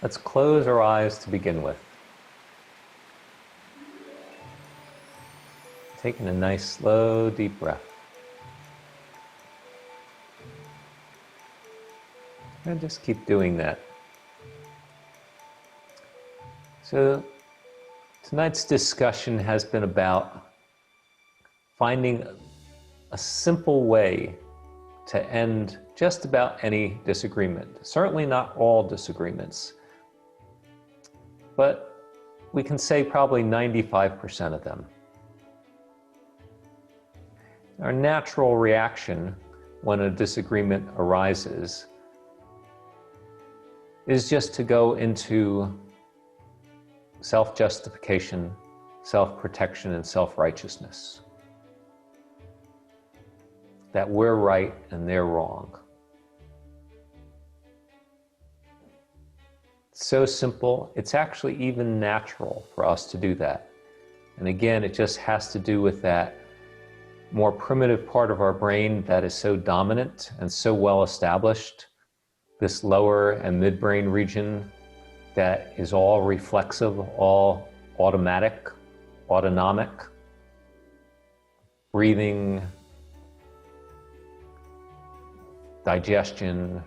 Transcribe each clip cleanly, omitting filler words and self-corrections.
Let's close our eyes to begin with. Taking a nice, slow, deep breath. And just keep doing that. So, tonight's discussion has been about finding a simple way to end just about any disagreement. Certainly not all disagreements, but we can say probably 95% of them. Our natural reaction when a disagreement arises is just to go into self-justification, self-protection, and self-righteousness. That we're right and they're wrong. It's so simple, it's actually even natural for us to do that. And again, it just has to do with that more primitive part of our brain that is so dominant and so well established, this lower and midbrain region that is all reflexive, all automatic, autonomic, breathing, digestion,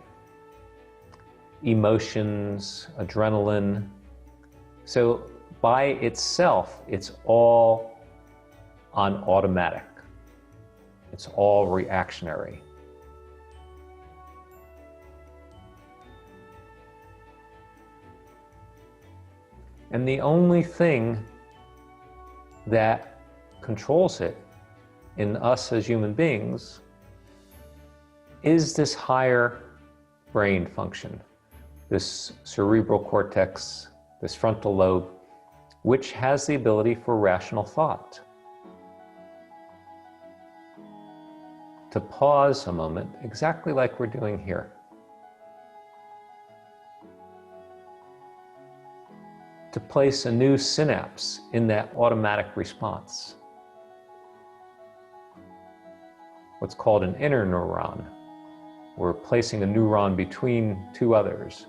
emotions, adrenaline. So by itself, it's all on automatic. It's all reactionary. And the only thing that controls it in us as human beings is this higher brain function, this cerebral cortex, this frontal lobe, which has the ability for rational thought. To pause a moment, exactly like we're doing here. To place a new synapse in that automatic response. What's called an inner neuron. We're placing a neuron between two others.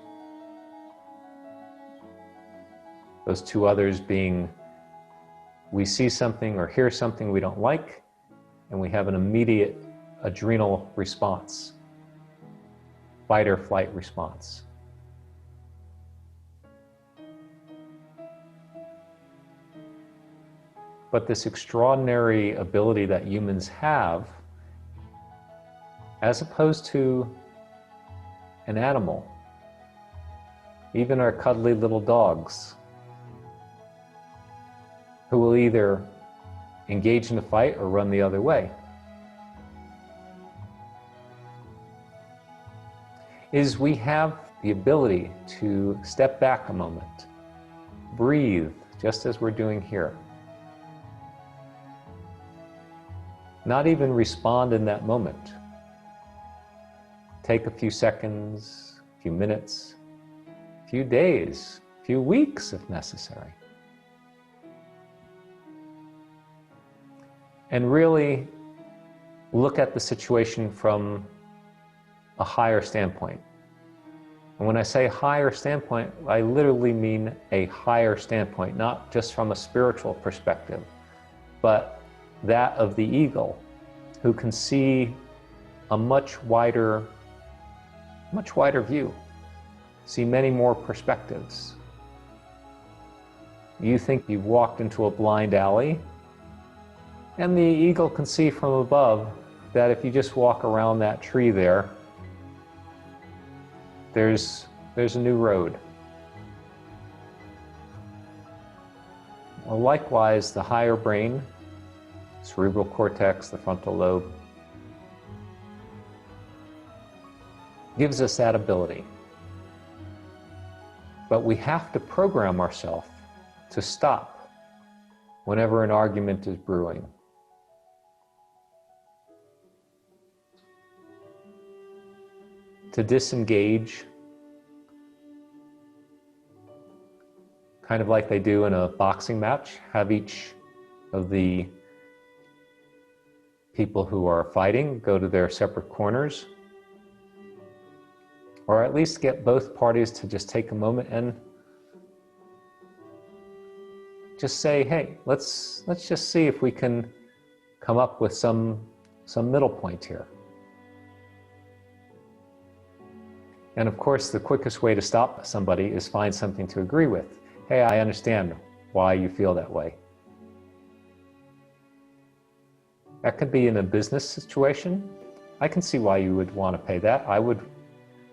Those two others being, we see something or hear something we don't like, and we have an immediate adrenal response, fight or flight response. But this extraordinary ability that humans have, as opposed to an animal, even our cuddly little dogs, who will either engage in a fight or run the other way, is we have the ability to step back a moment, breathe, just as we're doing here. Not even respond in that moment. Take a few seconds, a few minutes, a few days, a few weeks if necessary. And really look at the situation from a higher standpoint. And when I say higher standpoint, I literally mean a higher standpoint, not just from a spiritual perspective, but that of the eagle, who can see a much wider view, see many more perspectives. You think you've walked into a blind alley, and the eagle can see from above that if you just walk around that tree there's a new road. Well, likewise, the higher brain, cerebral cortex, the frontal lobe, gives us that ability. But we have to program ourselves to stop whenever an argument is brewing. To disengage, kind of like they do in a boxing match, have each of the people who are fighting go to their separate corners, or at least get both parties to just take a moment and just say, hey, let's just see if we can come up with some middle point here. And of course, the quickest way to stop somebody is find something to agree with. Hey, I understand why you feel that way. That could be in a business situation. I can see why you would want to pay that. I would,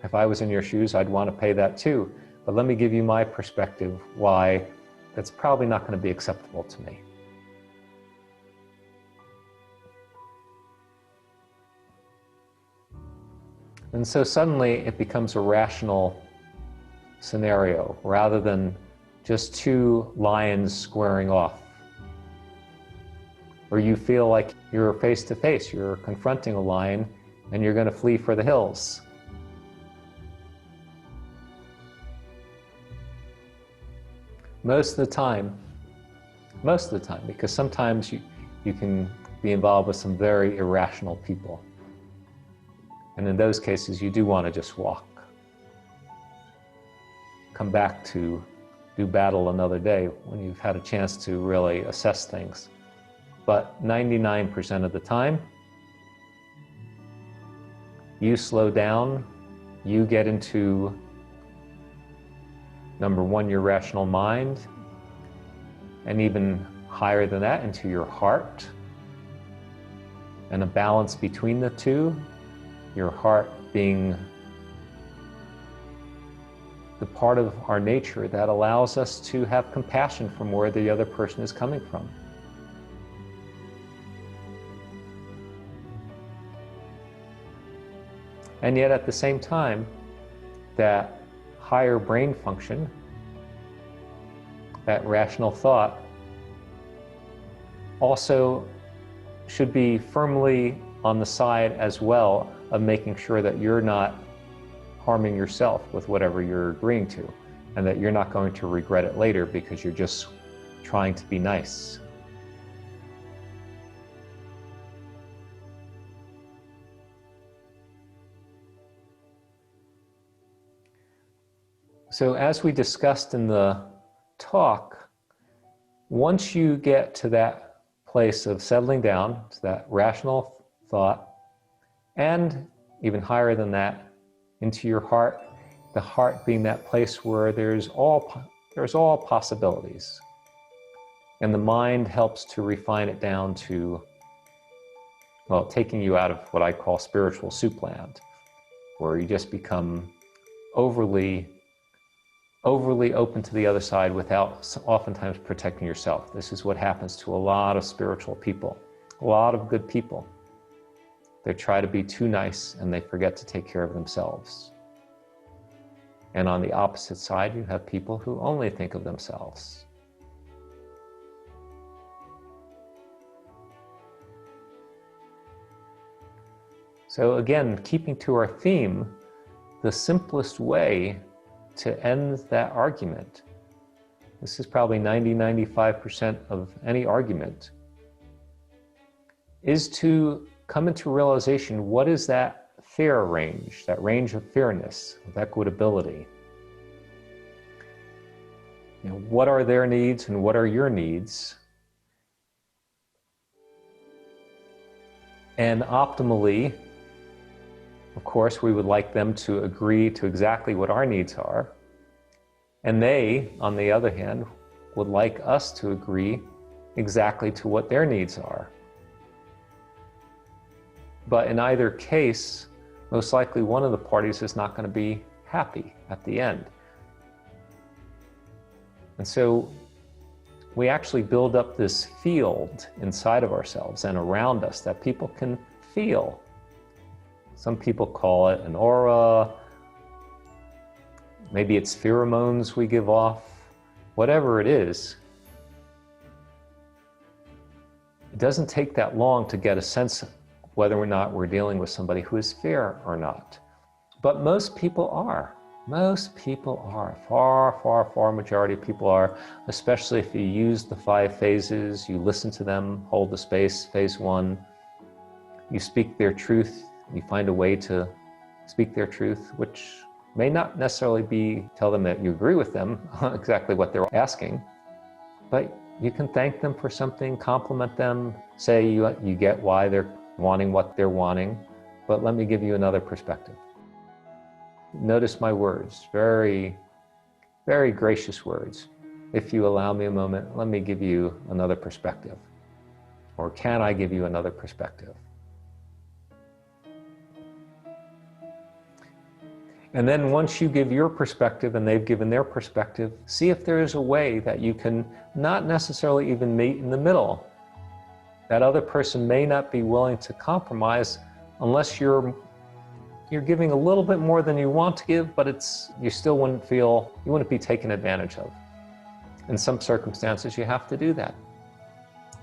if I was in your shoes, I'd want to pay that too. But let me give you my perspective why that's probably not going to be acceptable to me. And so suddenly it becomes a rational scenario rather than just two lions squaring off. Or you feel like you're face to face, you're confronting a lion and you're going to flee for the hills. Most of the time, because sometimes you can be involved with some very irrational people. And in those cases, you do want to just walk. Come back to do battle another day when you've had a chance to really assess things. But 99% of the time, you slow down, you get into, number one, your rational mind, and even higher than that, into your heart, and a balance between the two. Your heart being the part of our nature that allows us to have compassion from where the other person is coming from. And yet at the same time, that higher brain function, that rational thought, also should be firmly on the side as well of making sure that you're not harming yourself with whatever you're agreeing to, and that you're not going to regret it later because you're just trying to be nice. So as we discussed in the talk, once you get to that place of settling down, to that rational thought, and even higher than that, into your heart, the heart being that place where there's all possibilities. And the mind helps to refine it down to, well, taking you out of what I call spiritual soup land, where you just become overly open to the other side without oftentimes protecting yourself. This is what happens to a lot of spiritual people, a lot of good people. They try to be too nice and they forget to take care of themselves. And on the opposite side, you have people who only think of themselves. So again, keeping to our theme, the simplest way to end that argument, this is probably 90-95% of any argument, is to come into realization, what is that fair range, that range of fairness, of equitability? You know, what are their needs and what are your needs? And optimally, of course, we would like them to agree to exactly what our needs are. And they, on the other hand, would like us to agree exactly to what their needs are. But in either case, most likely one of the parties is not going to be happy at the end. And so we actually build up this field inside of ourselves and around us that people can feel. Some people call it an aura. Maybe it's pheromones we give off. Whatever it is, it doesn't take that long to get a sense of whether or not we're dealing with somebody who is fair or not. But most people are. Most people are. Far majority of people are, especially if you use the 5 phases, you listen to them, hold the space, phase 1, you speak their truth, you find a way to speak their truth, which May not necessarily tell them that you agree with them, exactly what they're asking, but you can thank them for something, compliment them, say you get why they're wanting what they're wanting, but let me give you another perspective. Notice my words, very, very gracious words. If you allow me a moment, let me give you another perspective. Or can I give you another perspective? And then once you give your perspective and they've given their perspective, see if there is a way that you can not necessarily even meet in the middle. That other person may not be willing to compromise unless you're giving a little bit more than you want to give, but you still wouldn't be taken advantage of. In some circumstances, you have to do that.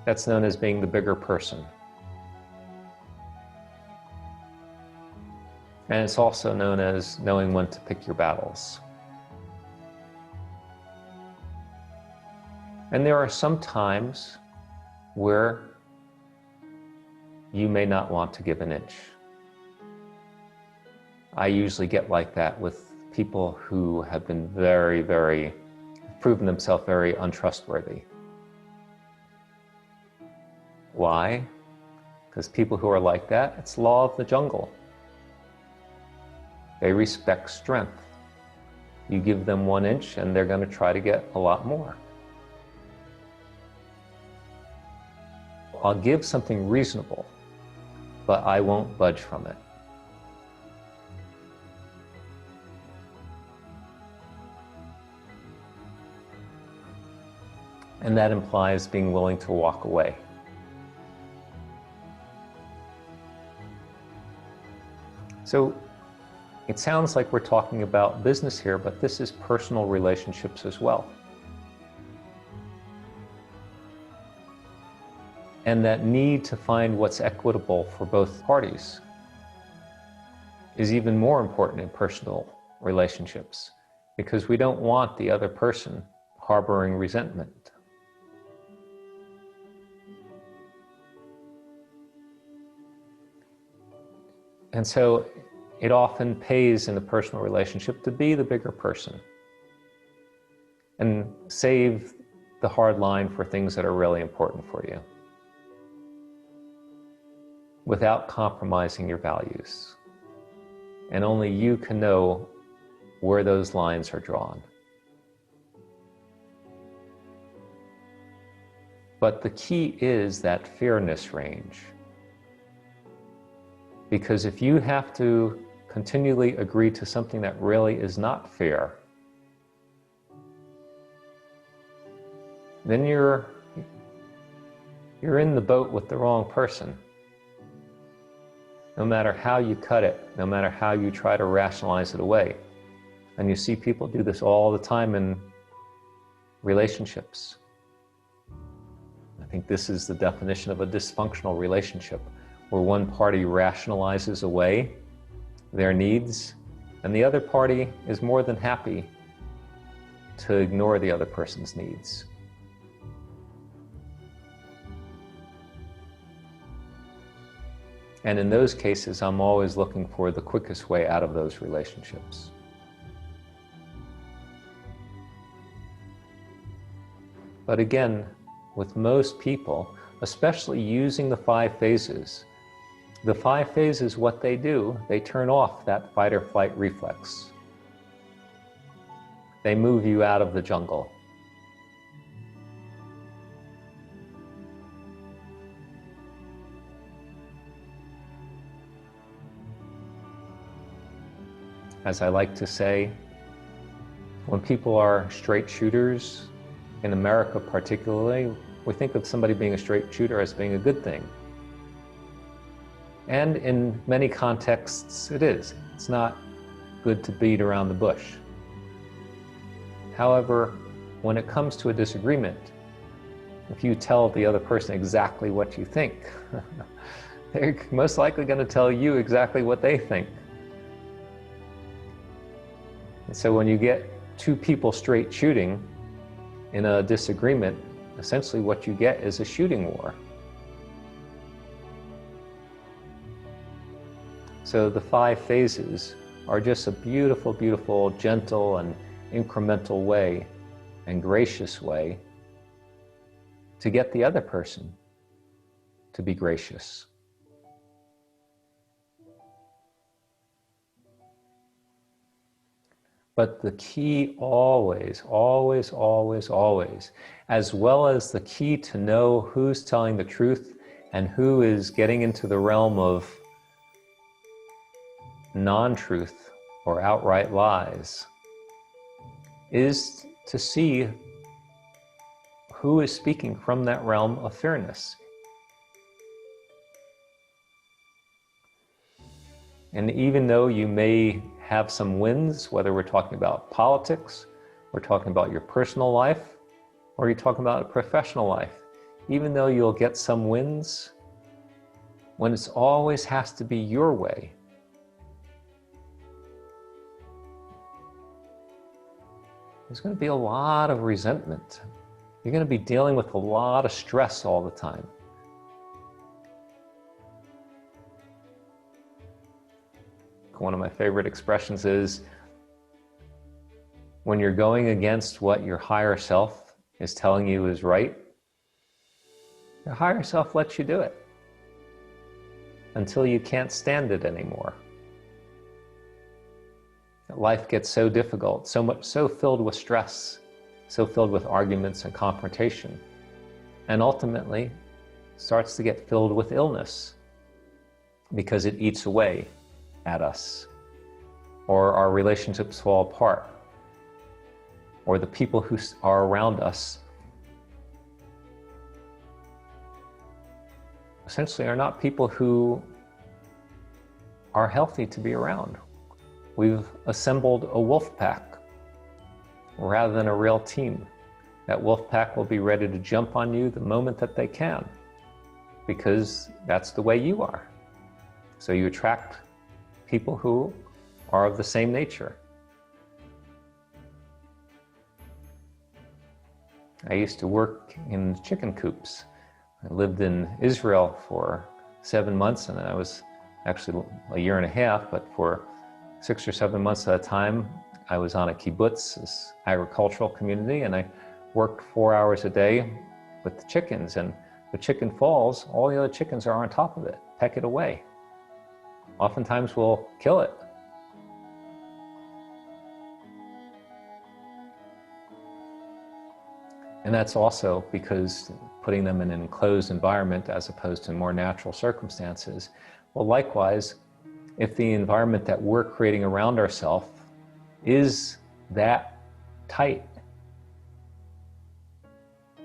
That's known as being the bigger person. And it's also known as knowing when to pick your battles. And there are some times where you may not want to give an inch. I usually get like that with people who have been proven themselves very untrustworthy. Why? Because people who are like that, it's law of the jungle. They respect strength. You give them 1 inch and they're going to try to get a lot more. I'll give something reasonable, but I won't budge from it. And that implies being willing to walk away. So it sounds like we're talking about business here, but this is personal relationships as well. And that need to find what's equitable for both parties is even more important in personal relationships, because we don't want the other person harboring resentment. And so it often pays in a personal relationship to be the bigger person and save the hard line for things that are really important for you without compromising your values. And only you can know where those lines are drawn. But the key is that fairness range. Because if you have to continually agree to something that really is not fair, then you're in the boat with the wrong person. No matter how you cut it, no matter how you try to rationalize it away. And you see people do this all the time in relationships. I think this is the definition of a dysfunctional relationship, where one party rationalizes away their needs, and the other party is more than happy to ignore the other person's needs. And in those cases, I'm always looking for the quickest way out of those relationships. But again, with most people, especially using the 5 phases, the 5 phases, what they do, they turn off that fight or flight reflex. They move you out of the jungle. As I like to say, when people are straight shooters, in America particularly, we think of somebody being a straight shooter as being a good thing. And in many contexts, it is. It's not good to beat around the bush. However, when it comes to a disagreement, if you tell the other person exactly what you think, they're most likely going to tell you exactly what they think. And so when you get 2 people straight shooting in a disagreement, essentially what you get is a shooting war. So the 5 phases are just a beautiful, beautiful, gentle and incremental way and gracious way to get the other person to be gracious. But the key always, always, always, always, as well as the key to know who's telling the truth and who is getting into the realm of non-truth or outright lies, is to see who is speaking from that realm of fairness. And even though you may have some wins, whether we're talking about politics, we're talking about your personal life, or you're talking about a professional life, even though you'll get some wins, when it always has to be your way, there's going to be a lot of resentment. You're going to be dealing with a lot of stress all the time. One of my favorite expressions is, when you're going against what your higher self is telling you is right, your higher self lets you do it until you can't stand it anymore. Life gets so difficult, so filled with stress, so filled with arguments and confrontation, and ultimately starts to get filled with illness because it eats away at us, or our relationships fall apart, or the people who are around us essentially are not people who are healthy to be around. We've assembled a wolf pack rather than a real team. That wolf pack will be ready to jump on you the moment that they can, because that's the way you are. So you attract people who are of the same nature. I used to work in chicken coops. I lived in Israel for 7 months, and I was actually a year and a half, but for 6 or 7 months at a time, I was on a kibbutz, this agricultural community, and I worked 4 hours a day with the chickens, and the chicken falls, all the other chickens are on top of it, peck it away. Oftentimes we'll kill it. And that's also because putting them in an enclosed environment as opposed to more natural circumstances. Well, likewise, if the environment that we're creating around ourselves is that tight,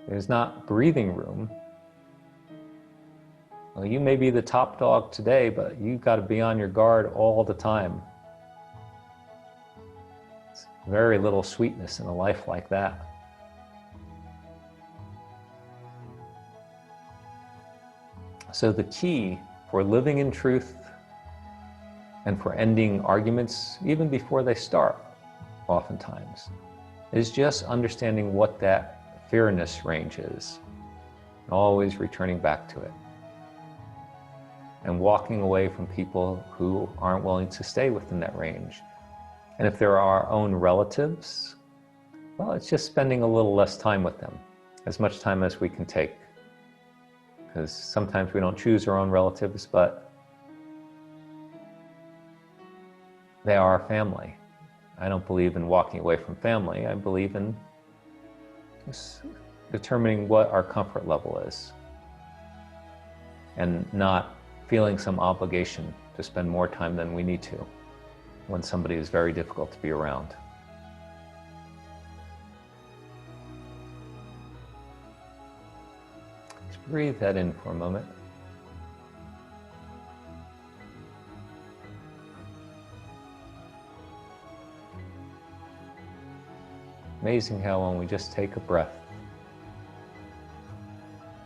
there's not breathing room. Well, you may be the top dog today, but you've got to be on your guard all the time. It's very little sweetness in a life like that. So the key for living in truth and for ending arguments, even before they start, oftentimes, is just understanding what that fairness range is, and always returning back to it, and walking away from people who aren't willing to stay within that range. And if there are our own relatives, well, it's just spending a little less time with them, as much time as we can take. Because sometimes we don't choose our own relatives, but they are our family. I don't believe in walking away from family. I believe in just determining what our comfort level is and not feeling some obligation to spend more time than we need to when somebody is very difficult to be around. Just breathe that in for a moment. Amazing how when we just take a breath,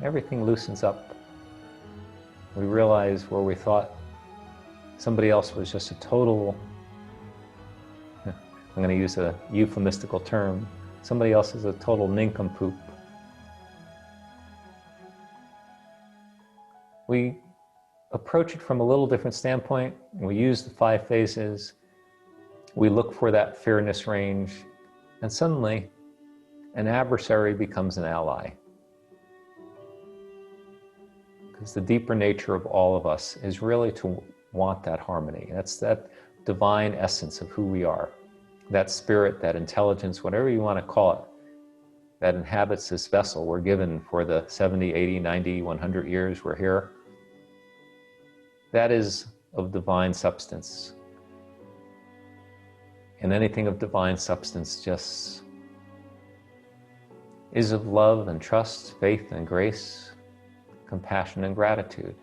everything loosens up. We realize where we thought somebody else was just a total, I'm going to use a euphemistical term, somebody else is a total nincompoop. We approach it from a little different standpoint. We use the 5 phases, We look for that fairness range, and suddenly an adversary becomes an ally. Because the deeper nature of all of us is really to want that harmony. That's that divine essence of who we are. That spirit, that intelligence, whatever you want to call it, that inhabits this vessel we're given for the 70, 80, 90, 100 years we're here. That is of divine substance. And anything of divine substance just is of love and trust, faith and grace, compassion and gratitude.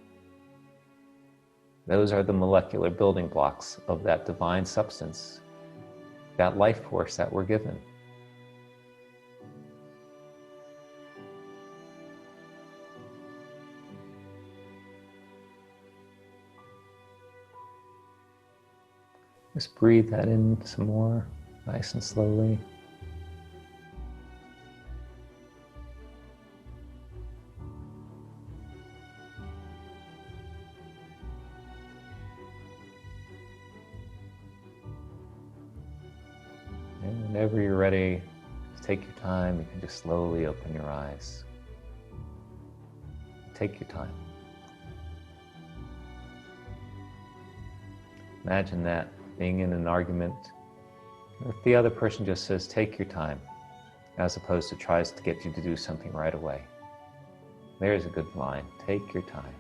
Those are the molecular building blocks of that divine substance, that life force that we're given. Just breathe that in some more, nice and slowly. And whenever you're ready, just take your time. You can just slowly open your eyes. Take your time. Imagine that. Being in an argument, if the other person just says, take your time, as opposed to tries to get you to do something right away. There's a good line. Take your time.